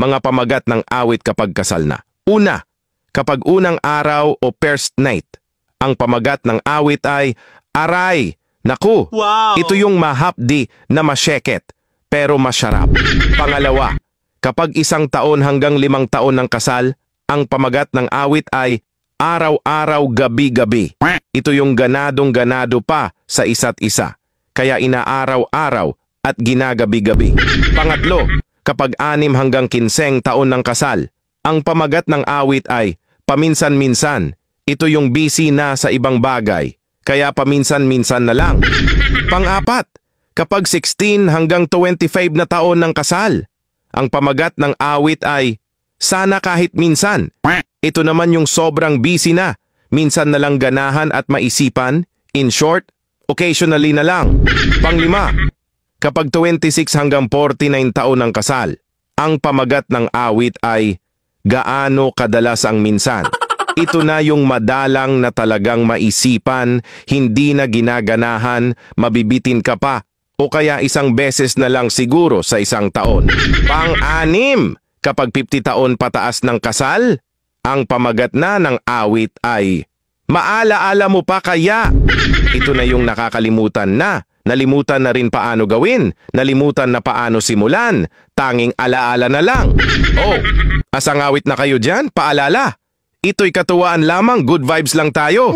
mga pamagat ng awit kapag kasal na. Una, kapag unang araw o first night, ang pamagat ng awit ay aray. Naku, Wow! ito yung mahapdi na masyeket, pero masyarap. Pangalawa, kapag 1 taon hanggang 5 taon ng kasal, ang pamagat ng awit ay araw-araw, gabi-gabi. Ito yung ganadong-ganado pa sa isa't isa, kaya inaaraw-araw at ginagabi-gabi. Pangatlo, kapag 6 hanggang 15 taon ng kasal, ang pamagat ng awit ay paminsan-minsan. Ito yung busy na sa ibang bagay, kaya paminsan-minsan na lang. Pang-apat, kapag 16 hanggang 25 na taon ng kasal, ang pamagat ng awit ay sana kahit minsan. Ito naman yung sobrang busy na, minsan na lang ganahan at maisipan, in short, occasionally na lang. Panglima, kapag 26 hanggang 49 taon ng kasal, ang pamagat ng awit ay gaano kadalas ang minsan. Ito na yung madalang na talagang maisipan, hindi na ginaganahan, mabibitin ka pa, o kaya 1 beses na lang siguro sa 1 taon. Pang-anim, kapag 50 taon pataas ng kasal, ang pamagat na ng awit ay maalaala mo pa kaya? Ito na yung nakakalimutan na. Nalimutan na rin paano gawin. Nalimutan na paano simulan. Tanging alaala na lang. Oh, asang awit na kayo dyan? Paalala. Ito'y katuwaan lamang. Good vibes lang tayo.